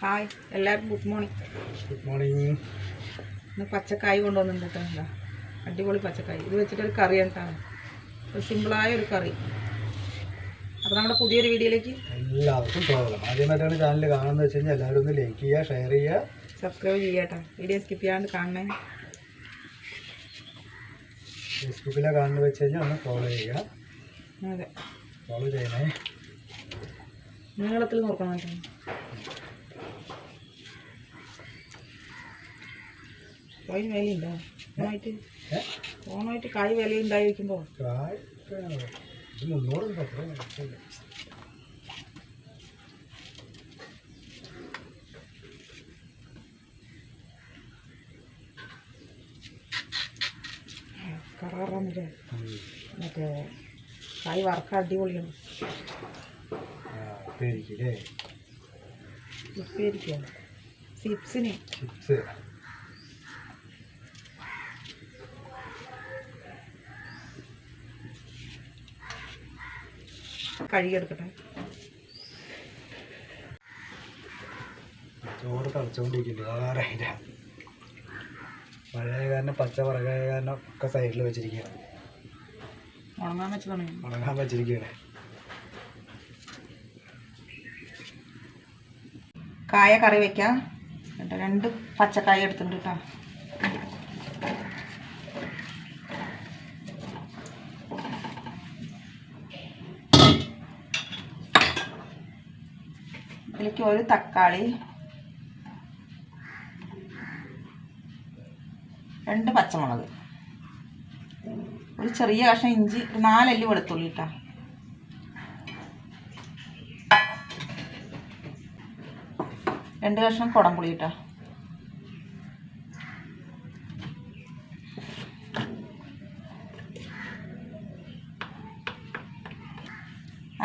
Hi എല്ലാവർക്കും good morning. Good morning. ഇന്ന് പച്ചക്കായ് കൊണ്ടുവന്നിട്ടുണ്ട് കേട്ടോ. അടിപൊളി പച്ചക്കായ്. ഇത് വെച്ചിട്ടൊരു കറി കേട്ടാണ്, ഒരു സിമ്പിളായ ഒരു കറി. അപ്പോൾ നമ്മുടെ പുതിയൊരു വീഡിയോയിലേക്ക് എല്ലാവർക്കും സ്വാഗതം. ആദ്യമായിട്ടാണ് ചാനൽ കാണുന്നത് വെച്ച് കഴിഞ്ഞാൽ എല്ലാവരും ഒന്ന് ലൈക്ക് ചെയ്യുക, ഷെയർ ചെയ്യുക, സബ്സ്ക്രൈബ് ചെയ്യുക കേട്ടോ. വീഡിയോ സ്കിപ്പ് ചെയ്യാണ്ട് കാണണേ. ഫേസ്ബുക്കിലെ കാണുന്നത് വെച്ച് കഴിഞ്ഞാൽ ഒന്ന് ഫോളോ ചെയ്യുക. അതെ, ഫോളോ ചെയ്യണേ. നീളത്തിൽ നോക്കണം കേട്ടോ. കായ് വിലയുണ്ടോ? ഓണമായിട്ട് കായ് വില ഉണ്ടായിരിക്കുമ്പോൾ ഇത് 300 അത്ര കറാറാന്നില്ലേ? മറ്റേ കായ് വറക്കാൻ അടിപൊളിയാണ്. ഉപ്പേരിക്കോ? ചിപ്സിന് ചിപ്സ് കഴുകിയെടുക്കട്ടെ. ചോറ് തളച്ചുകൊണ്ടിരിക്കില്ല, വേറെ പഴയ കാരണം പച്ച പറകായ കാരണം ഒക്കെ സൈഡിൽ വെച്ചിരിക്കുകയാണ്. ഉണങ്ങാൻ വെച്ചതാണ്. ഉണങ്ങാൻ വെച്ചിരിക്കുകയാണ്. കായ കറി വെക്കാം കേട്ടോ. 2 പച്ചക്കായ എടുത്തിട്ടുണ്ട് കേട്ടോ. ഇതിലേക്ക് 1 തക്കാളി, 2 പച്ചമുളക്, ഒരു ചെറിയ കഷ്ണം ഇഞ്ചി, 4 അല്ലി വെളുത്തുള്ളി കേട്ടോ. രണ്ട് കഷ്ണം കുടംപുളി കേട്ടോ.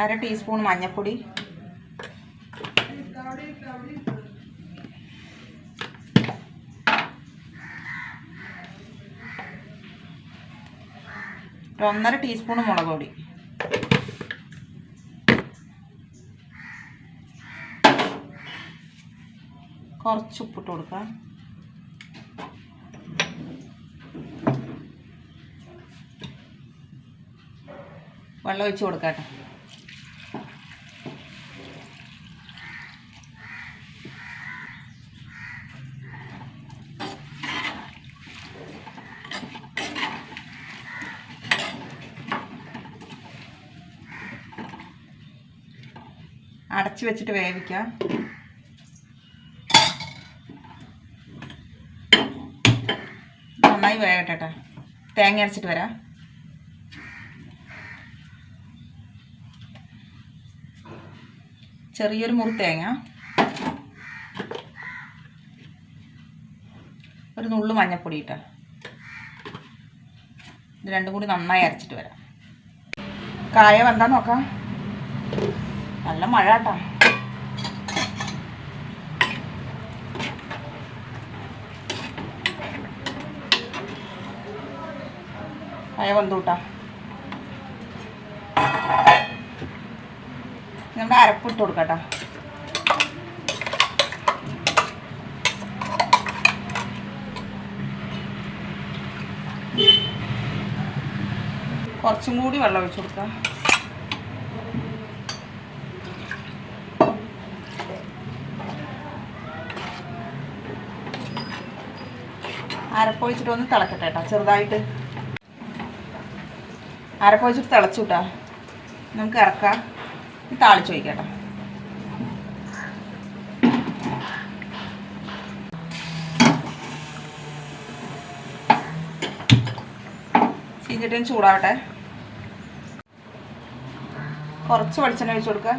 അര ടീസ്പൂൺ മഞ്ഞൾപ്പൊടി, ഒരു 1.5 ടീസ്പൂൺ മുളക് പൊടി, കുറച്ച് ഉപ്പിട്ട് കൊടുക്കാം. വെള്ളം ഒഴിച്ച് കൊടുക്കാം കേട്ടോ. അടച്ച് വെച്ചിട്ട് വേവിക്കാം. നന്നായി വേകട്ടെ കേട്ടോ. തേങ്ങ അരച്ചിട്ട് വരാം. ചെറിയൊരു മുറി തേങ്ങ, ഒരു നുള്ളു മഞ്ഞൾപ്പൊടി ഇട്ടാ. ഇത് രണ്ടും കൂടി നന്നായി അരച്ചിട്ട് വരാം. കായ വെന്താ നോക്കാം. നല്ല മഴ കേട്ടോ. കായ വെന്തു കേട്ടോ. നമ്മുടെ അരപ്പിട്ട് കൊടുക്കാം കേട്ടോ. കുറച്ചും കൂടി വെള്ളം ഒഴിച്ചു കൊടുക്കാം. അരപ്പൊഴിച്ചിട്ട് ഒന്ന് തിളക്കട്ടെ കേട്ടോ. ചെറുതായിട്ട് അരപ്പൊഴിച്ചിട്ട് തിളച്ചു കേട്ടോ. നമുക്ക് ഇറക്കാം. താളിച്ച് വയ്ക്കാം കേട്ടോ. ചീഞ്ചട്ടിയും ചൂടാവട്ടെ. കുറച്ച് വെളിച്ചെണ്ണ ഒഴിച്ച് കൊടുക്കുക.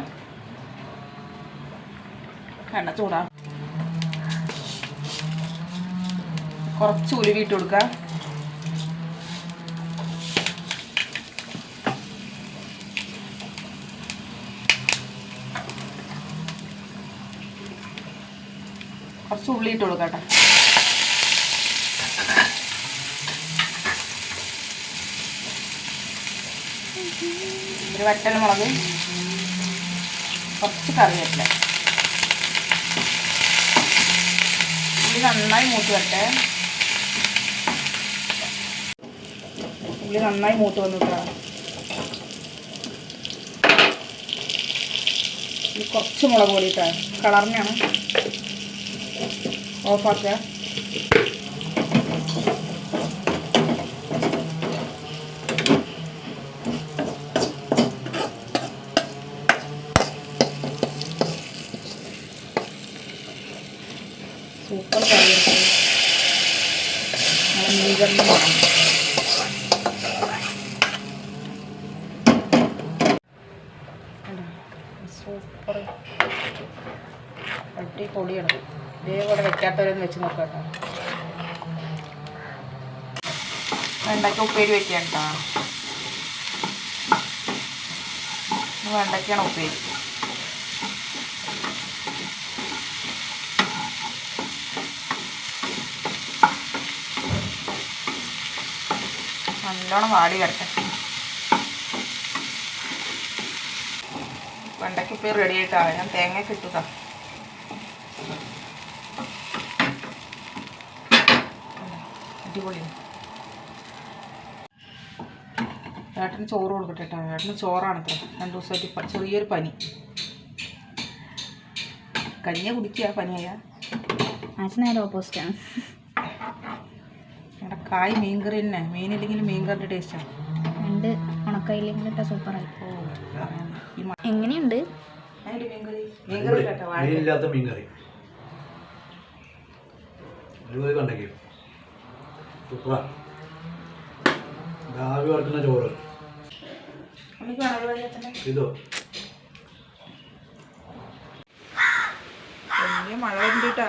എണ്ണ ചൂടാവും. കുറച്ച് ഉലുവ ഇട്ട് കൊടുക്കുക. കുറച്ച് ഉള്ളി ഇട്ട് കൊടുക്കാം കേട്ടോ. ഒരു വറ്റൽമുളക്, കുറച്ച് കറിവേപ്പില, നന്നായി മൂത്ത് വരട്ടെ. ഉള്ളി നന്നായി മൂത്ത് വന്നിട്ടാ. കുറച്ച് മുളക് പൊടി ഇട്ടാ, കളറിനാണ്. ഓഫാക്കുക. സൂപ്പർ കറി മീൻകറിന് വേണം. സൂപ്പർ അടിപൊളിയാണ്. ഇതേപോലെ വെക്കാത്തവരൊന്ന് വെച്ച് നോക്കാം കേട്ടോ. വെണ്ടയ്ക്ക ഉപ്പേരി വെക്കാൻ കേട്ടോ. വെണ്ടയ്ക്കാണ് ഉപ്പേരി. നല്ലോണം വാടി വരട്ടെ. വെണ്ടയ്ക്ക ഉപ്പേരി റെഡി ആയിട്ടാണ്. ഞാൻ തേങ്ങയൊക്കെ ഇട്ടതാ. അടിപൊളിയാണ്. ഏട്ടന് ചോറ് കൊടുക്കട്ടെ കേട്ടോ. ഏട്ടന് ചോറാണ് ഇത്ര 2 ദിവസമായിട്ട് ചെറിയൊരു പനി. കഞ്ഞിയെ കുടിക്കുക പനിയായ. നേരെ ഓപ്പോസിറ്റാണ്. ഇവിടെ കായ് മീൻകറി തന്നെ. മീനില്ലെങ്കിൽ മീൻകറിൻ്റെ ടേസ്റ്റാണ്. 2 ഉണക്കയില്ലെങ്കിൽ ഇട്ടാൽ സൂപ്പറായി. എങ്ങനെയുണ്ട് മീൻകറി? മീൻകറി കേട്ടോ. മീനില്ലാത്ത മീൻകറി കണ്ടേക്കും. സൂപ്പറാ. ആവി വറുക്കുന്ന ചോറ്. ഇതോ വലിയ മഴ വരുന്നുണ്ടാ.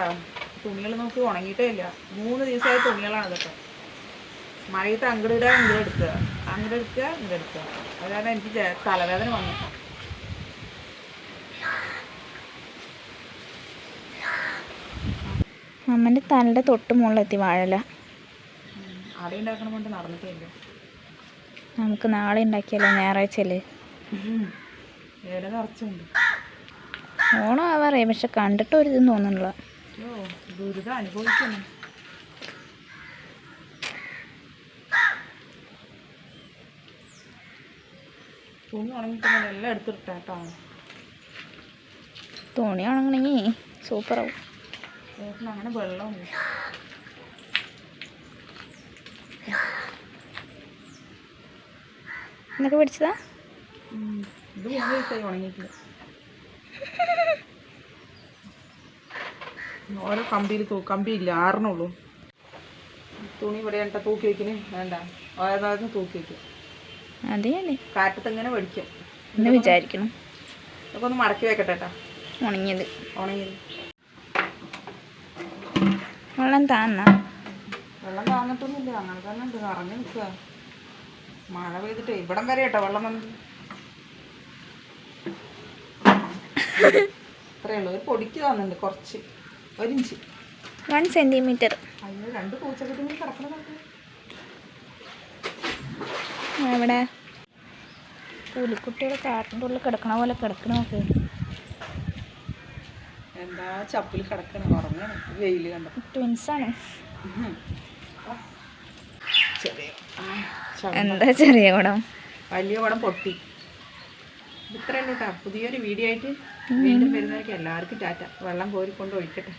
തുണികൾ നോക്കി ഉണങ്ങിയിട്ടേ ഇല്ല. 3 ദിവസമായ തുണികളാണ് ഇതൊക്കെ. മഴയത്ത് അങ്ങോട്ട് ഇടുക, ഇങ്ങോട്ട് എടുക്കുക, അങ്ങോട്ട് എടുക്കുക, ഇങ്ങോട്ട് എടുക്കുക. അതാണ് എനിക്ക് തലവേദന വന്നു. അമ്മൻ്റെ തലയുടെ തൊട്ട് മുകളിലെത്തി വാഴല. അട ഉണ്ടാക്കണം കൊണ്ട് നടന്നിട്ടേ ഇല്ല. നമുക്ക് നാളെ ഉണ്ടാക്കിയല്ലോ, ഞായറാഴ്ചയല്ലേ. ഇല നിറച്ചുണ്ട്. ഓണം ആവാറേ, പക്ഷെ കണ്ടിട്ട് ഒരു ഇതും തോന്നുന്നില്ല. ദുരിതം അനുഭവിക്കുന്നു. തുണി ഉണങ്ങിയിട്ട് എല്ലാം എടുത്തിട്ടാ. തുണി ഉണങ്ങണമെങ്കിൽ സൂപ്പറാവും. അങ്ങനെ വെള്ളമുണ്ട്. എന്നൊക്കെ പിടിച്ചതാ. ഇത് 3 ദിവസമായി ഉണങ്ങിയിട്ടില്ല. ഓരോ കമ്പിയില്ല, 6 തുണി ഇവിടെ വേണ്ട തൂക്കി വയ്ക്കിന് വേണ്ട. ഓരോന്ന് തൂക്കി വയ്ക്കും. അതെ അല്ലേ, കാറ്റത്ത് ഇങ്ങനെ പഠിക്കും എന്ന് വിചാരിക്കണം. ഇതൊക്കെ ഒന്ന് മടക്കി വെക്കട്ടെ കേട്ടാ. ഉണങ്ങിയത് ഉണങ്ങിയത് വെള്ളം താന്ന. വെള്ളം താന്നിട്ടൊന്നുമില്ല. അങ്ങനെ തന്നെ ഉണ്ട്, നിറഞ്ഞു നിൽക്കുക. മഴ പെയ്തിട്ടേ ഇവിടം വരെ കേട്ടോ വെള്ളം വന്നത്. ഇത്രയേ ഉള്ളൂ. ഒരു പൊടിക്ക് തന്നിട്ടുണ്ട് കുറച്ച്, 1 ഇഞ്ച്, 1 സെന്റിമീറ്റർ. അതിന് 2 പൂച്ചക്കുട്ടി കിടക്കണതൊക്കെ. എവിടെ പുലിക്കുട്ടിയുടെ കാട്ടിൻ്റെ ഉള്ളിൽ കിടക്കണ പോലെ കിടക്കണ നോക്ക്. എന്താ ചപ്പിൽ കിടക്കണം, ഉറങ്ങണം. വെയിൽ കണ്ട ട്വിൻസാണ്. ചെറിയ എന്താ ചെറിയ കുടം, വലിയ കുടം പൊട്ടി. ഇത്രയേ ഉള്ളൂ കേട്ടോ. പുതിയൊരു വീഡിയോ ആയിട്ട് വീണ്ടും വരുന്നവർക്ക് എല്ലാവർക്കും ടാറ്റ. വെള്ളം കോരിക്കൊണ്ട് ഒഴിക്കട്ടെ.